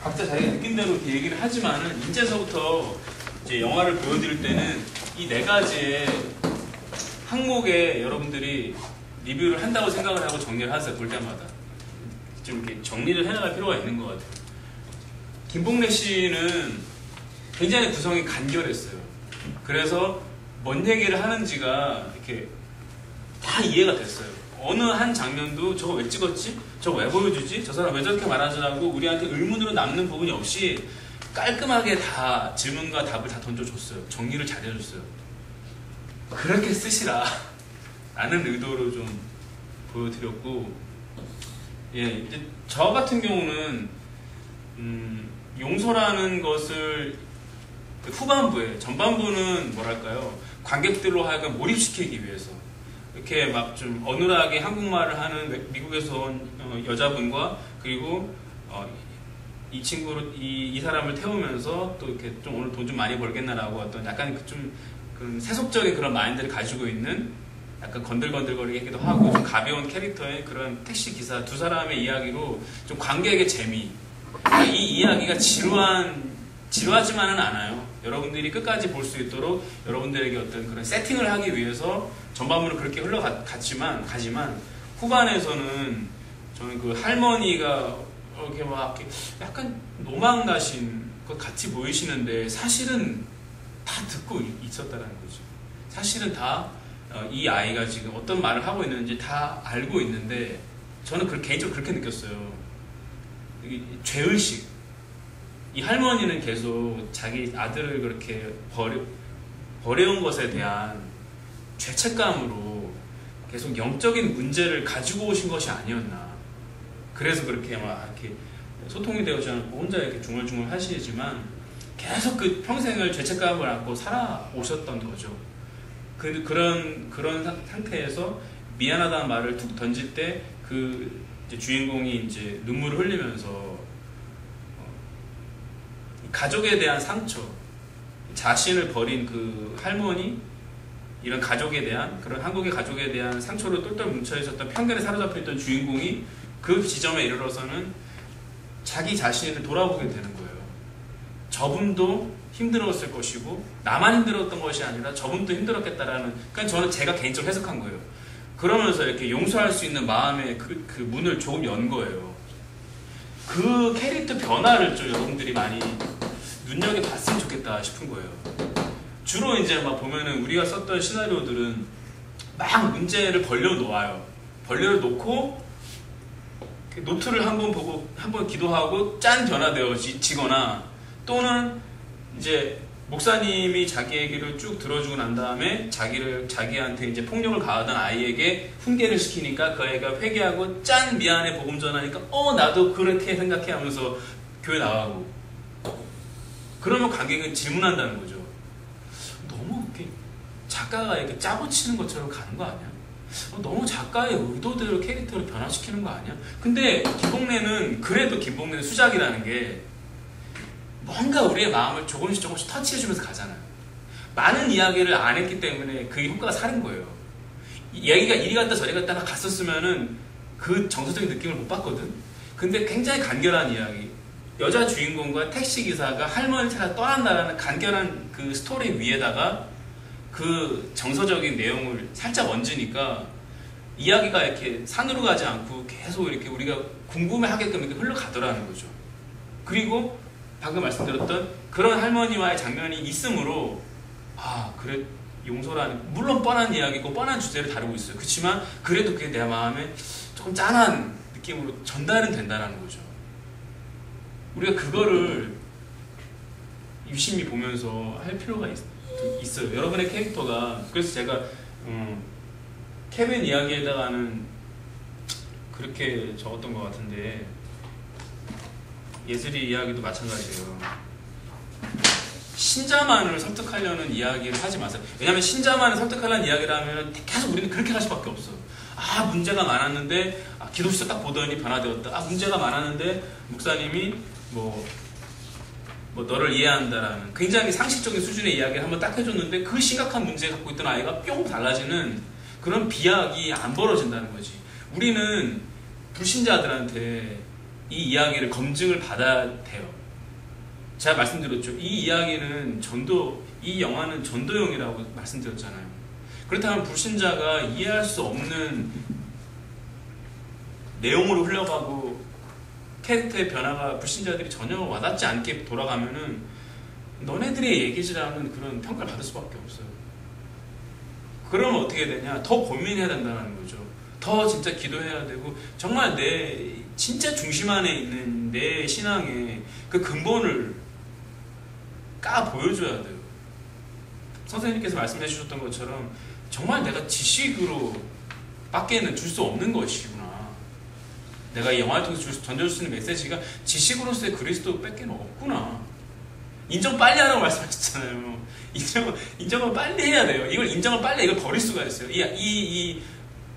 각자 자기가 느낀 대로 이렇게 얘기를 하지만은 이제서부터 이제 영화를 보여드릴 때는 이 네 가지의 항목에 여러분들이 리뷰를 한다고 생각을 하고 정리를 하세요. 볼 때마다 좀 이렇게 정리를 해나갈 필요가 있는 것 같아요. 김봉래 씨는 굉장히 구성이 간결했어요. 그래서 뭔 얘기를 하는지가 이렇게 다 이해가 됐어요. 어느 한 장면도 저거 왜 찍었지? 저거 왜 보여주지? 저 사람 왜 저렇게 말하지라고 우리한테 의문으로 남는 부분이 없이 깔끔하게 다 질문과 답을 다 던져줬어요. 정리를 잘 해줬어요. 그렇게 쓰시라 라는 의도로 좀 보여드렸고, 예, 이제 저 같은 경우는 용서라는 것을 후반부에, 전반부는 뭐랄까요, 관객들로 하여금 몰입시키기 위해서 이렇게 막 좀 어눌하게 한국말을 하는 미국에서 온 여자분과 그리고 이 친구를 이 사람을 태우면서 또 이렇게 좀 오늘 돈 좀 많이 벌겠나라고 어떤 약간 좀 그런 세속적인 그런 마인드를 가지고 있는 약간 건들건들거리기도 하고 좀 가벼운 캐릭터의 그런 택시 기사 두 사람의 이야기로 좀 관객의 재미, 이 이야기가 지루하지만은 않아요. 여러분들이 끝까지 볼 수 있도록 여러분들에게 어떤 그런 세팅을 하기 위해서 전반부는 그렇게 흘러가지만 후반에서는 저는 그 할머니가 이렇게 막 약간 노망 나신 것 같이 보이시는데 사실은 다 듣고 있었다는 거죠. 사실은 다 이 아이가 지금 어떤 말을 하고 있는지 다 알고 있는데 저는 개인적으로 그렇게 느꼈어요. 죄의식. 이 할머니는 계속 자기 아들을 그렇게 버려온 것에 대한 죄책감으로 계속 영적인 문제를 가지고 오신 것이 아니었나. 그래서 그렇게 막 이렇게 소통이 되지 않고 혼자 이렇게 중얼중얼 하시지만 계속 그 평생을 죄책감을 안고 살아오셨던 거죠. 그런 상태에서 미안하다는 말을 툭 던질 때 그 주인공이 이제 눈물을 흘리면서 가족에 대한 상처, 자신을 버린 그 할머니, 이런 가족에 대한, 그런 한국의 가족에 대한 상처로 똘똘 뭉쳐있었던 편견에 사로잡혀 있던 주인공이 그 지점에 이르러서는 자기 자신을 돌아보게 되는 거예요. 저분도 힘들었을 것이고 나만 힘들었던 것이 아니라 저분도 힘들었겠다라는, 그러니까 저는 제가 개인적으로 해석한 거예요. 그러면서 이렇게 용서할 수 있는 마음의 그 문을 조금 연 거예요. 그 캐릭터 변화를 좀 여러분들이 많이 눈여겨봤으면 좋겠다 싶은 거예요. 주로 이제 막 보면은 우리가 썼던 시나리오들은 막 문제를 벌려놓아요. 벌려놓고 노트를 한번 보고 한번 기도하고 짠 변화되어지거나, 또는 이제 목사님이 자기 얘기를 쭉 들어주고 난 다음에 자기한테 이제 폭력을 가하던 아이에게 훈계를 시키니까 그 아이가 회개하고 짠 미안해 복음 전하니까 나도 그렇게 생각해 하면서 교회 나가고, 그러면 관객은 질문한다는 거죠. 너무 이렇게 작가가 이렇게 짜고 치는 것처럼 가는 거 아니야? 너무 작가의 의도대로 캐릭터를 변화시키는 거 아니야? 근데 김봉래는, 그래도 김봉래는 수작이라는 게 뭔가 우리의 마음을 조금씩 터치해주면서 가잖아요. 많은 이야기를 안 했기 때문에 그 효과가 사는 거예요. 얘기가 이리 갔다 저리 갔다 갔었으면은 그 정서적인 느낌을 못 받거든. 근데 굉장히 간결한 이야기, 여자 주인공과 택시기사가 할머니 찾아 떠난다라는 간결한 그 스토리 위에다가 그 정서적인 내용을 살짝 얹으니까 이야기가 이렇게 산으로 가지 않고 계속 이렇게 우리가 궁금해하게끔 이렇게 흘러가더라는 거죠. 그리고 방금 말씀드렸던 그런 할머니와의 장면이 있으므로 그래, 용서라는, 물론 뻔한 이야기고 뻔한 주제를 다루고 있어요. 그렇지만 그래도 그게 내 마음에 조금 짠한 느낌으로 전달은 된다는 거죠. 우리가 그거를 유심히 보면서 할 필요가 있어요. 여러분의 캐릭터가, 그래서 제가 케빈 이야기에다가는 그렇게 적었던 것 같은데, 예슬이 이야기도 마찬가지예요. 신자만을 설득하려는 이야기를 하지 마세요. 왜냐하면 신자만을 설득하려는 이야기를 하면 계속 우리는 그렇게 할 수밖에 없어요. 문제가 많았는데 기도시서 딱 보더니 변화되었다. 문제가 많았는데 목사님이 뭐 너를 이해한다라는 굉장히 상식적인 수준의 이야기를 한번 딱 해줬는데 그 심각한 문제 갖고 있던 아이가 뿅 달라지는 그런 비약이 안 벌어진다는 거지. 우리는 불신자들한테 이 이야기를 검증을 받아야 돼요. 제가 말씀드렸죠. 이 이야기는 이 영화는 전도용이라고 말씀드렸잖아요. 그렇다면 불신자가 이해할 수 없는 내용으로 흘러가고 캐릭터의 변화가 불신자들이 전혀 와닿지 않게 돌아가면은 너네들의 얘기지라는 그런 평가를 받을 수밖에 없어요. 그러면 어떻게 되냐? 더 고민해야 된다는 거죠. 더 진짜 기도해야 되고 정말 내 진짜 중심 안에 있는 내 신앙의 그 근본을 까 보여줘야 돼요. 선생님께서 말씀해 주셨던 것처럼 정말 내가 지식으로 밖에는 줄 수 없는 것이구나. 내가 이 영화를 통해서 던져줄 수 있는 메시지가 지식으로서의 그리스도 밖에는 없구나. 인정 빨리 하라고 말씀하셨잖아요. 인정을 빨리 해야 돼요. 이걸 인정을 빨리 이걸 버릴 수가 있어요. 이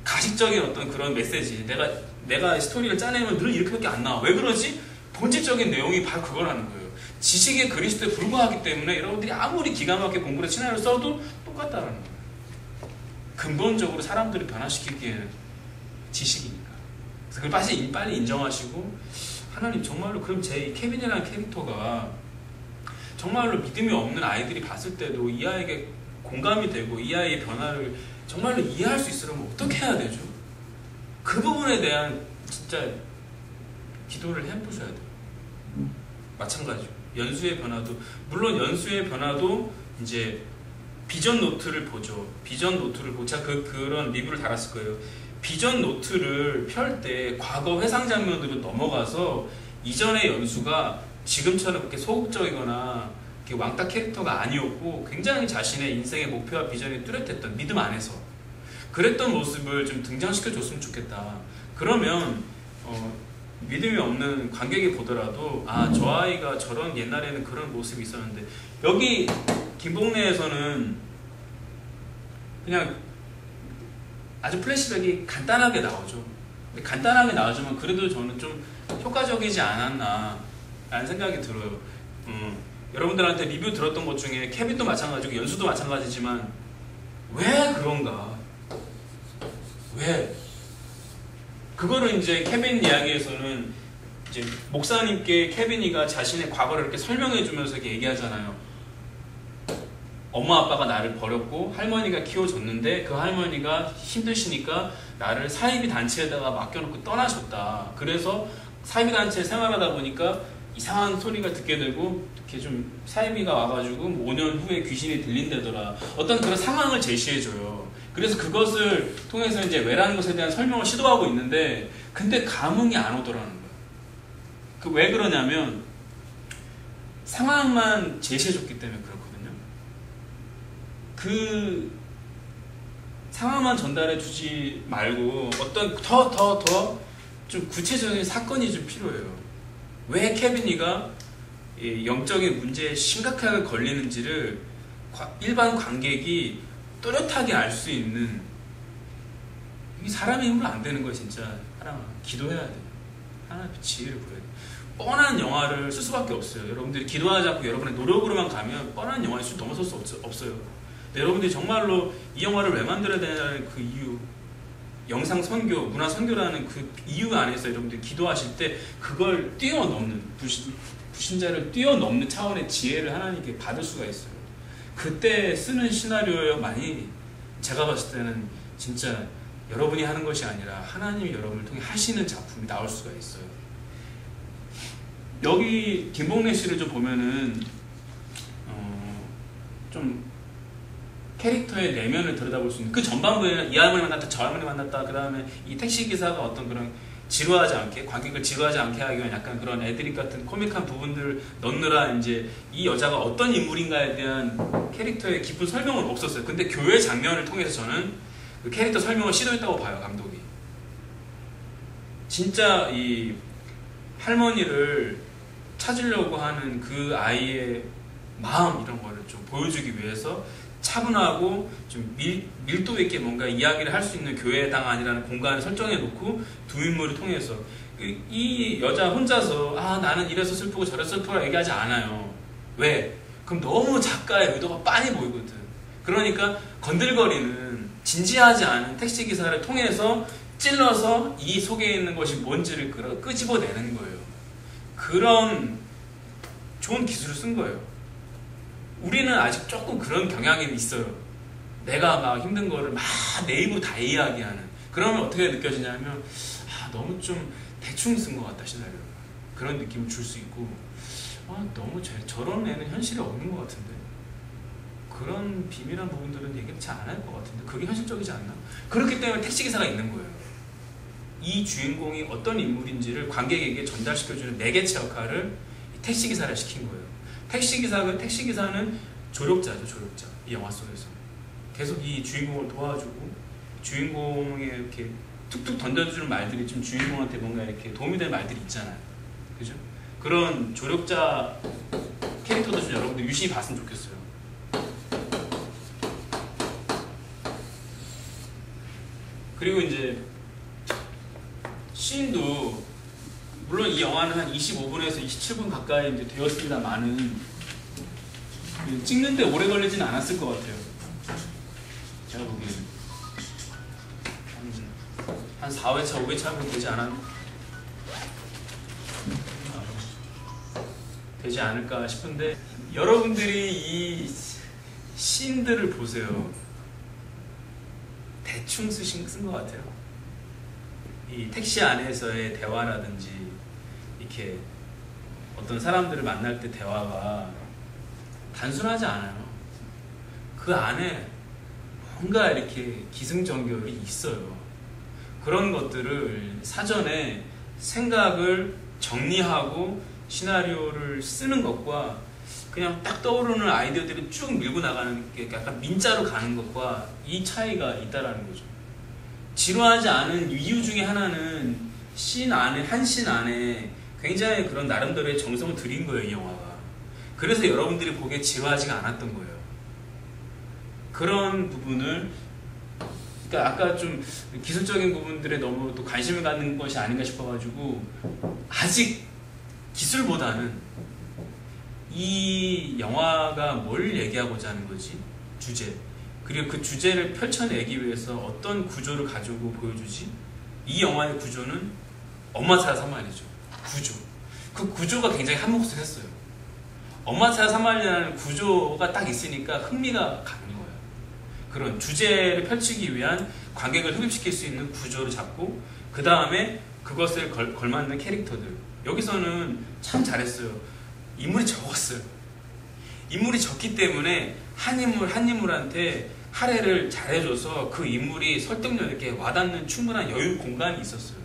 가식적인 어떤 그런 메시지. 내가 스토리를 짜내면 늘 이렇게밖에 안 나와. 왜 그러지? 본질적인 내용이 바로 그거라는 거예요. 지식의 그리스도에 불과하기 때문에 여러분들이 아무리 기가 막히게 공부를 시나리오를 써도 똑같다라는 거예요. 근본적으로 사람들을 변화시키기에는 지식이니까. 그래서 그걸 빨리 인정하시고 하나님 정말로 그럼 제 케빈이라는 캐릭터가 정말로 믿음이 없는 아이들이 봤을 때도 이 아이에게 공감이 되고 이 아이의 변화를 정말로 이해할 수 있으려면 어떻게 해야 되죠? 그 부분에 대한 진짜 기도를 해보셔야 돼요. 마찬가지죠. 연수의 변화도 물론 연수의 변화도 이제 비전 노트를 보죠. 비전 노트를 보고 제가 그런 리뷰를 달았을 거예요. 비전 노트를 펼 때 과거 회상 장면으로 넘어가서 이전의 연수가 지금처럼 그렇게 소극적이거나 왕따 캐릭터가 아니었고 굉장히 자신의 인생의 목표와 비전이 뚜렷했던 믿음 안에서 그랬던 모습을 좀 등장시켜 줬으면 좋겠다. 그러면 믿음이 없는 관객이 보더라도 아, 저 아이가 저런 옛날에는 그런 모습이 있었는데 여기 김복래에서는 그냥 아주 플래시백이 간단하게 나오죠. 간단하게 나오지만 그래도 저는 좀 효과적이지 않았나 라는 생각이 들어요. 여러분들한테 리뷰 들었던 것 중에 케빈도 마찬가지고 연수도 마찬가지지만 왜 그런가? 왜? 그거를 이제 케빈 이야기에서는 이제 목사님께 케빈이가 자신의 과거를 이렇게 설명해 주면서 이렇게 얘기하잖아요. 엄마 아빠가 나를 버렸고 할머니가 키워줬는데 그 할머니가 힘드시니까 나를 사이비 단체에다가 맡겨놓고 떠나셨다. 그래서 사이비 단체에 생활하다 보니까 이상한 소리가 듣게 되고 이렇게 좀 사이비가 와가지고 5년 후에 귀신이 들린다더라. 어떤 그런 상황을 제시해줘요. 그래서 그것을 통해서 이제 왜라는 것에 대한 설명을 시도하고 있는데 근데 감흥이 안 오더라는 거예요. 그 왜 그러냐면 상황만 제시해줬기 때문에 그렇거든요. 그 상황만 전달해주지 말고 어떤 더 좀 구체적인 사건이 좀 필요해요. 왜 케빈이가 영적인 문제에 심각하게 걸리는지를 일반 관객이 또렷하게 알 수 있는 이게 사람의 힘으로 안 되는 거예요. 진짜 사람아 기도해야 돼. 하나님 지혜를 부려야 돼. 뻔한 영화를 쓸 수밖에 없어요. 여러분들이 기도하지 않고 여러분의 노력으로만 가면 뻔한 영화의 수 넘어설 수 없어요. 근데 여러분들이 정말로 이 영화를 왜 만들어야 되냐는 그 이유, 영상 선교, 문화 선교라는 그 이유 안에서 여러분들이 기도하실 때 그걸 뛰어넘는 불신자를 뛰어넘는 차원의 지혜를 하나님께 받을 수가 있어요. 그때 쓰는 시나리오만이 제가 봤을 때는 진짜 여러분이 하는 것이 아니라 하나님이 여러분을 통해 하시는 작품이 나올 수가 있어요. 여기 김복래 씨를 좀 보면은 좀 캐릭터의 내면을 들여다볼 수 있는 그 전반부에는 이 할머니 만났다 저 할머니 만났다 그 다음에 이 택시기사가 어떤 그런 지루하지 않게 관객을 지루하지 않게 하기 위한 약간 그런 애드립 같은 코믹한 부분들을 넣느라 이제 이 여자가 어떤 인물인가에 대한 캐릭터의 깊은 설명은 없었어요. 근데 교회 장면을 통해서 저는 그 캐릭터 설명을 시도했다고 봐요. 감독이 진짜 이 할머니를 찾으려고 하는 그 아이의 마음 이런 거를 좀 보여주기 위해서 차분하고 좀 밀도 있게 뭔가 이야기를 할 수 있는 교회당안이라는 공간을 설정해 놓고 두 인물을 통해서 이 여자 혼자서 아 나는 이래서 슬프고 저래서 슬프라 얘기하지 않아요. 왜? 그럼 너무 작가의 의도가 빤히 보이거든. 그러니까 건들거리는 진지하지 않은 택시기사를 통해서 찔러서 이 속에 있는 것이 뭔지를 끄집어내는 거예요. 그런 좋은 기술을 쓴 거예요. 우리는 아직 조금 그런 경향이 있어요. 내가 막 힘든 거를 막 내 입으로 다 이야기하는. 그러면 어떻게 느껴지냐면 너무 좀 대충 쓴 것 같다, 시나리오를. 그런 느낌을 줄 수 있고, 너무 저런 애는 현실에 없는 것 같은데, 그런 비밀한 부분들은 얘기치 안 할 것 같은데, 그게 현실적이지 않나? 그렇기 때문에 택시기사가 있는 거예요. 이 주인공이 어떤 인물인지를 관객에게 전달시켜주는 매개체 역할을 택시기사를 시킨 거예요. 택시기사는 조력자죠, 조력자. 이 영화 속에서 계속 이 주인공을 도와주고, 주인공에 이렇게 툭툭 던져주는 말들이 좀 주인공한테 뭔가 이렇게 도움이 될 말들이 있잖아요. 그죠? 그런 조력자 캐릭터도 좀 여러분들 유심히 봤으면 좋겠어요. 그리고 이제 씬도 물론 이 영화는 한 25분에서 27분 가까이 이제 되었습니다만은 찍는데 오래 걸리진 않았을 것 같아요. 제가 보기에는 한 4회차, 5회차 하면 되지 않을까 싶은데, 여러분들이 이 씬들을 보세요. 대충 쓴 것 같아요. 이 택시 안에서의 대화라든지 이렇게 어떤 사람들을 만날 때 대화가 단순하지 않아요. 그 안에 뭔가 이렇게 기승전결이 있어요. 그런 것들을 사전에 생각을 정리하고 시나리오를 쓰는 것과 그냥 딱 떠오르는 아이디어들을 쭉 밀고 나가는 게 약간 민자로 가는 것과 이 차이가 있다라는 거죠. 지루하지 않은 이유 중에 하나는 한 씬 안에 굉장히 그런 나름대로의 정성을 들인 거예요, 이 영화가. 그래서 여러분들이 보기에 지루하지가 않았던 거예요. 그런 부분을, 그러니까 아까 좀 기술적인 부분들에 너무 또 관심을 갖는 것이 아닌가 싶어가지고, 아직 기술보다는 이 영화가 뭘 얘기하고자 하는 거지? 주제. 그리고 그 주제를 펼쳐내기 위해서 어떤 구조를 가지고 보여주지? 이 영화의 구조는 엄마 찾아 사말리죠. 구조. 그 구조가 굉장히 한몫을 했어요. 엄마 찾아 사말리라는 구조가 딱 있으니까 흥미가 가는 거예요. 그런 주제를 펼치기 위한 관객을 흡입시킬 수 있는 구조를 잡고, 그 다음에 그것을 걸맞는 캐릭터들. 여기서는 참 잘했어요. 인물이 적었어요. 인물이 적기 때문에 한 인물한테 할애를 잘해줘서 그 인물이 설득력 있게 와닿는 충분한 여유 공간이 있었어요.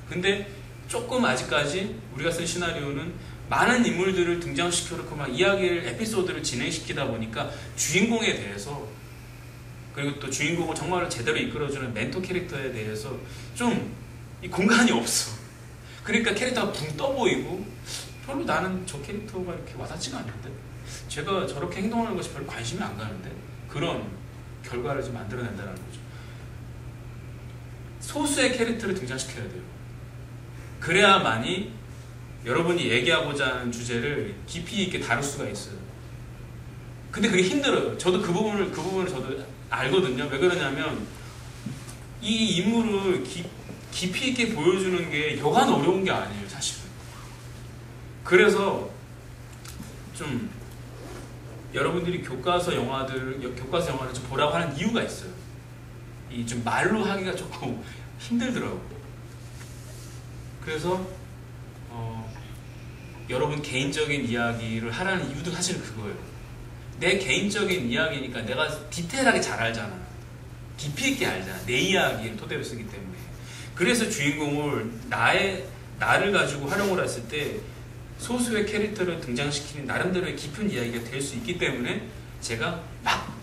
근데 조금 아직까지 우리가 쓴 시나리오는 많은 인물들을 등장시켜놓고 막 이야기를, 에피소드를 진행시키다 보니까 주인공에 대해서, 그리고 또 주인공을 정말로 제대로 이끌어주는 멘토 캐릭터에 대해서 좀 이 공간이 없어. 그러니까 캐릭터가 붕 떠 보이고, 별로 나는 저 캐릭터가 이렇게 와닿지가 않는데, 제가 저렇게 행동하는 것이 별로 관심이 안 가는데, 그런 결과를 좀 만들어낸다는 거죠. 소수의 캐릭터를 등장시켜야 돼요. 그래야만이 여러분이 얘기하고자 하는 주제를 깊이 있게 다룰 수가 있어요. 근데 그게 힘들어요. 저도 그 부분을 저도 알거든요. 왜 그러냐면 이 인물을 깊이 있게 보여주는 게 여간 어려운 게 아니에요, 사실은. 그래서 좀 여러분들이 교과서 영화를 좀 보라고 하는 이유가 있어요. 이 좀 말로 하기가 조금 힘들더라고요. 그래서 여러분 개인적인 이야기를 하라는 이유도 사실은 그거예요. 내 개인적인 이야기니까 내가 디테일하게 잘 알잖아. 깊이 있게 알잖아. 내 이야기를 토대로 쓰기 때문에. 그래서 주인공을 나를 가지고 활용을 했을 때 소수의 캐릭터를 등장시키는 나름대로의 깊은 이야기가 될 수 있기 때문에 제가 막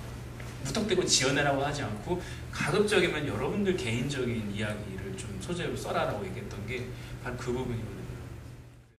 무턱대고 지어내라고 하지 않고 가급적이면 여러분들 개인적인 이야기를 좀 소재로 써라라고 얘기했던 게 바로 그 부분이거든요.